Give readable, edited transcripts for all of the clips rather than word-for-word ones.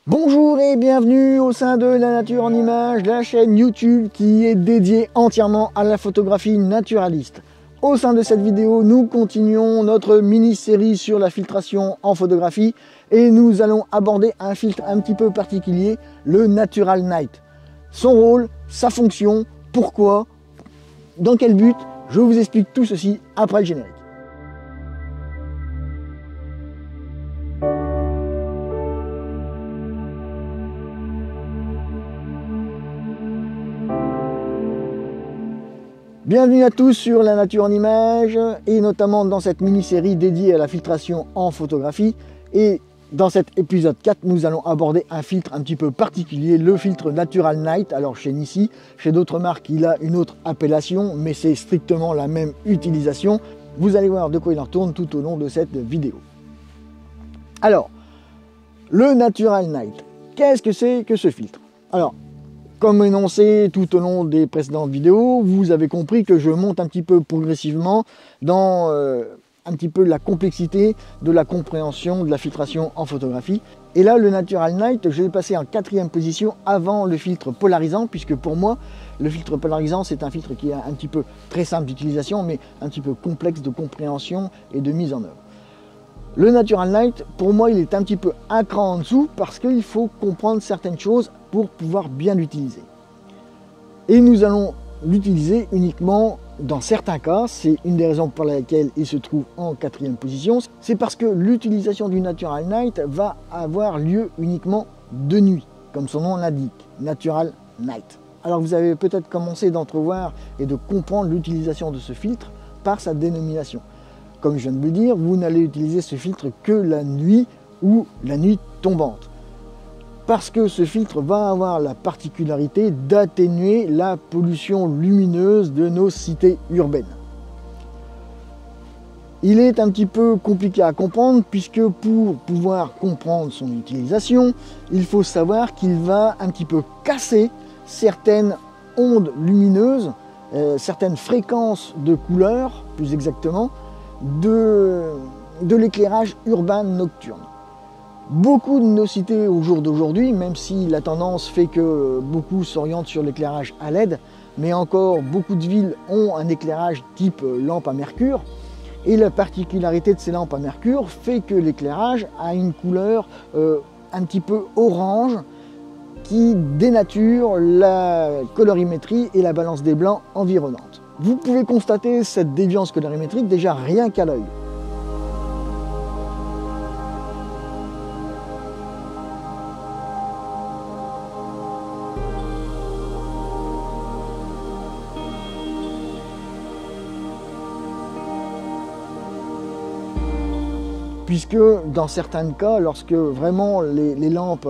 Bonjour et bienvenue au sein de La Nature en Images, la chaîne YouTube qui est dédiée entièrement à la photographie naturaliste. Au sein de cette vidéo, nous continuons notre mini-série sur la filtration en photographie et nous allons aborder un filtre un petit peu particulier, le Natural Night. Son rôle, sa fonction, pourquoi, dans quel but, je vous explique tout ceci après le générique. Bienvenue à tous sur La Nature en Images et notamment dans cette mini-série dédiée à la filtration en photographie. Et dans cet épisode 4, nous allons aborder un filtre un petit peu particulier, le filtre Natural Night. Alors chez Nissi, chez d'autres marques, il a une autre appellation, mais c'est strictement la même utilisation. Vous allez voir de quoi il en retourne tout au long de cette vidéo. Alors, le Natural Night, qu'est-ce que c'est que ce filtre? Alors, comme énoncé tout au long des précédentes vidéos, vous avez compris que je monte un petit peu progressivement dans un petit peu la complexité de la compréhension de la filtration en photographie. Et là, le Natural Night, je l'ai passé en 4e position avant le filtre polarisant, puisque pour moi, le filtre polarisant, c'est un filtre qui est un petit peu très simple d'utilisation, mais un petit peu complexe de compréhension et de mise en œuvre. Le Natural Night, pour moi, il est un petit peu un cran en dessous parce qu'il faut comprendre certaines choses pour pouvoir bien l'utiliser. Et nous allons l'utiliser uniquement dans certains cas. C'est une des raisons pour lesquelles il se trouve en 4e position. C'est parce que l'utilisation du Natural Night va avoir lieu uniquement de nuit, comme son nom l'indique, Natural Night. Alors vous avez peut-être commencé d'entrevoir et de comprendre l'utilisation de ce filtre par sa dénomination. Comme je viens de vous le dire, vous n'allez utiliser ce filtre que la nuit ou la nuit tombante. Parce que ce filtre va avoir la particularité d'atténuer la pollution lumineuse de nos cités urbaines. Il est un petit peu compliqué à comprendre puisque pour pouvoir comprendre son utilisation, il faut savoir qu'il va un petit peu casser certaines ondes lumineuses, certaines fréquences de couleurs, plus exactement, de l'éclairage urbain nocturne. Beaucoup de nos cités au jour d'aujourd'hui, même si la tendance fait que beaucoup s'orientent sur l'éclairage à LED, mais encore beaucoup de villes ont un éclairage type lampe à mercure. Et la particularité de ces lampes à mercure fait que l'éclairage a une couleur un petit peu orange qui dénature la colorimétrie et la balance des blancs environnante. Vous pouvez constater cette déviance colorimétrique déjà rien qu'à l'œil. Puisque dans certains cas, lorsque vraiment les lampes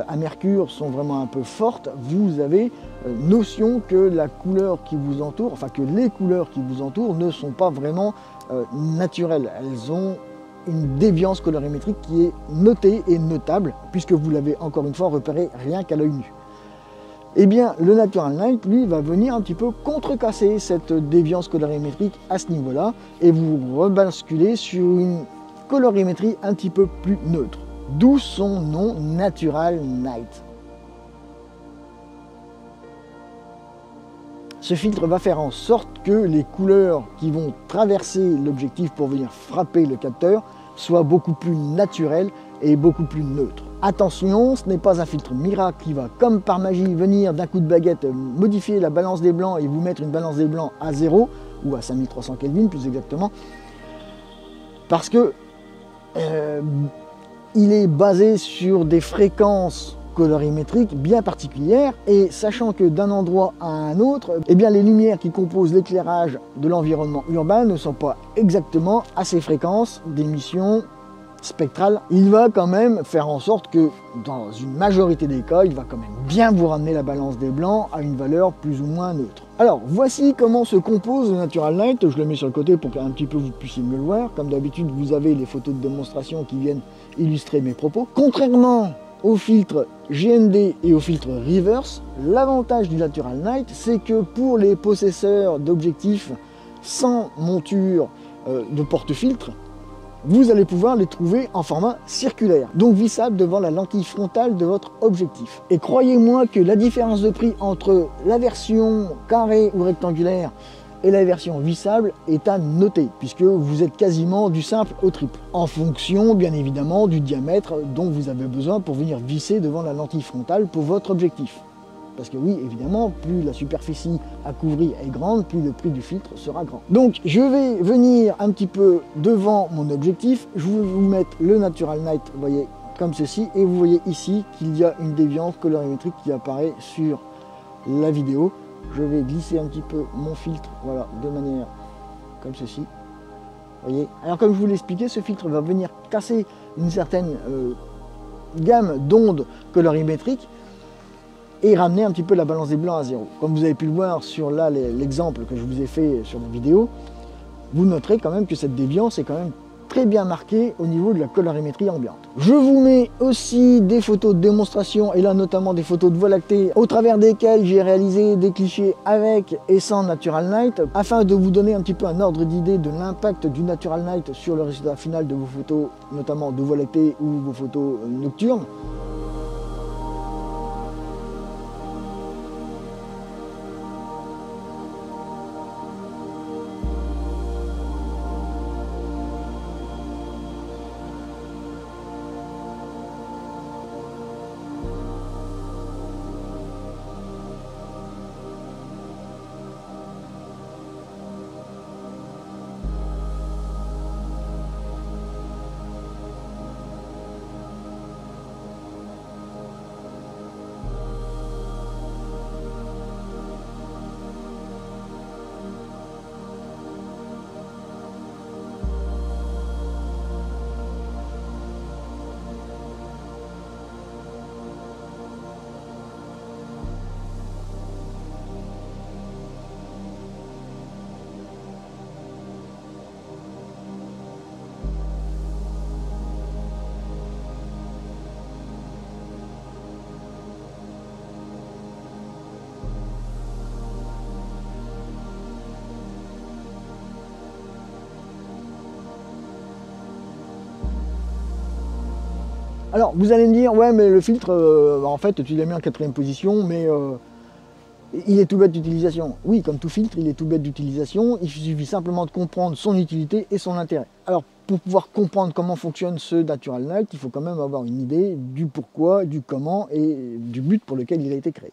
à mercure sont vraiment un peu fortes, vous avez notion que la couleur qui vous entoure, enfin que les couleurs qui vous entourent ne sont pas vraiment naturelles. Elles ont une déviance colorimétrique qui est notée et notable, puisque vous l'avez encore une fois repéré rien qu'à l'œil nu. Eh bien, le Natural Night, lui, va venir un petit peu contrecasser cette déviance colorimétrique à ce niveau-là, et vous rebasculer sur une colorimétrie un petit peu plus neutre. D'où son nom Natural Night. Ce filtre va faire en sorte que les couleurs qui vont traverser l'objectif pour venir frapper le capteur soient beaucoup plus naturelles et beaucoup plus neutres. Attention, ce n'est pas un filtre miracle qui va, comme par magie, venir d'un coup de baguette modifier la balance des blancs et vous mettre une balance des blancs à 0 ou à 5300 Kelvin plus exactement, parce que il est basé sur des fréquences colorimétriques bien particulières et sachant que d'un endroit à un autre, eh bien les lumières qui composent l'éclairage de l'environnement urbain ne sont pas exactement à ces fréquences d'émission spectrale. Il va quand même faire en sorte que dans une majorité des cas, il va quand même bien vous ramener la balance des blancs à une valeur plus ou moins neutre. Alors voici comment se compose le Natural Night. Je le mets sur le côté pour qu'un petit peu vous puissiez mieux le voir. Comme d'habitude, vous avez les photos de démonstration qui viennent illustrer mes propos. Contrairement au filtre GND et au filtre Reverse, l'avantage du Natural Night, c'est que pour les possesseurs d'objectifs sans monture de porte-filtre, vous allez pouvoir les trouver en format circulaire, donc vissable devant la lentille frontale de votre objectif. Et croyez-moi que la différence de prix entre la version carrée ou rectangulaire et la version vissable est à noter, puisque vous êtes quasiment du simple au triple, en fonction bien évidemment du diamètre dont vous avez besoin pour venir visser devant la lentille frontale pour votre objectif. Parce que oui, évidemment, plus la superficie à couvrir est grande, plus le prix du filtre sera grand. Donc je vais venir un petit peu devant mon objectif, je vais vous mettre le Natural Night, vous voyez, comme ceci, et vous voyez ici qu'il y a une déviance colorimétrique qui apparaît sur la vidéo. Je vais glisser un petit peu mon filtre, voilà, de manière comme ceci. Vous voyez. Alors comme je vous l'ai expliqué, ce filtre va venir casser une certaine gamme d'ondes colorimétriques et ramener un petit peu la balance des blancs à zéro. Comme vous avez pu le voir sur là l'exemple que je vous ai fait sur la vidéo, vous noterez quand même que cette déviance est quand même très bien marquée au niveau de la colorimétrie ambiante. Je vous mets aussi des photos de démonstration et là notamment des photos de Voie lactée au travers desquelles j'ai réalisé des clichés avec et sans Natural Night afin de vous donner un petit peu un ordre d'idée de l'impact du Natural Night sur le résultat final de vos photos, notamment de Voie lactée ou vos photos nocturnes. Alors, vous allez me dire, ouais, mais le filtre, en fait, tu l'as mis en 4e position, mais il est tout bête d'utilisation. Oui, comme tout filtre, il est tout bête d'utilisation. Il suffit simplement de comprendre son utilité et son intérêt. Alors, pour pouvoir comprendre comment fonctionne ce Natural Night, il faut quand même avoir une idée du pourquoi, du comment et du but pour lequel il a été créé.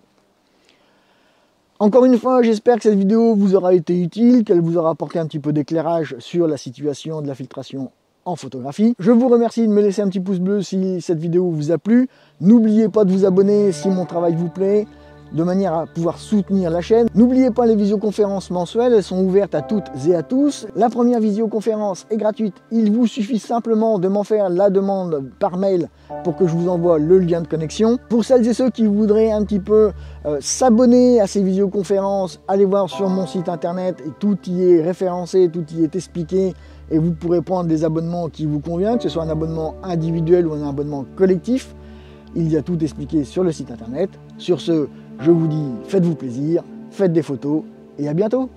Encore une fois, j'espère que cette vidéo vous aura été utile, qu'elle vous aura apporté un petit peu d'éclairage sur la situation de la filtration en photographie. Je vous remercie de me laisser un petit pouce bleu si cette vidéo vous a plu. N'oubliez pas de vous abonner si mon travail vous plaît, de manière à pouvoir soutenir la chaîne. N'oubliez pas les visioconférences mensuelles, elles sont ouvertes à toutes et à tous. La première visioconférence est gratuite, il vous suffit simplement de m'en faire la demande par mail pour que je vous envoie le lien de connexion. Pour celles et ceux qui voudraient un petit peu s'abonner à ces visioconférences, allez voir sur mon site internet et tout y est référencé, tout y est expliqué et vous pourrez prendre des abonnements qui vous conviennent, que ce soit un abonnement individuel ou un abonnement collectif. Il y a tout expliqué sur le site internet. Sur ce, je vous dis, faites-vous plaisir, faites des photos et à bientôt.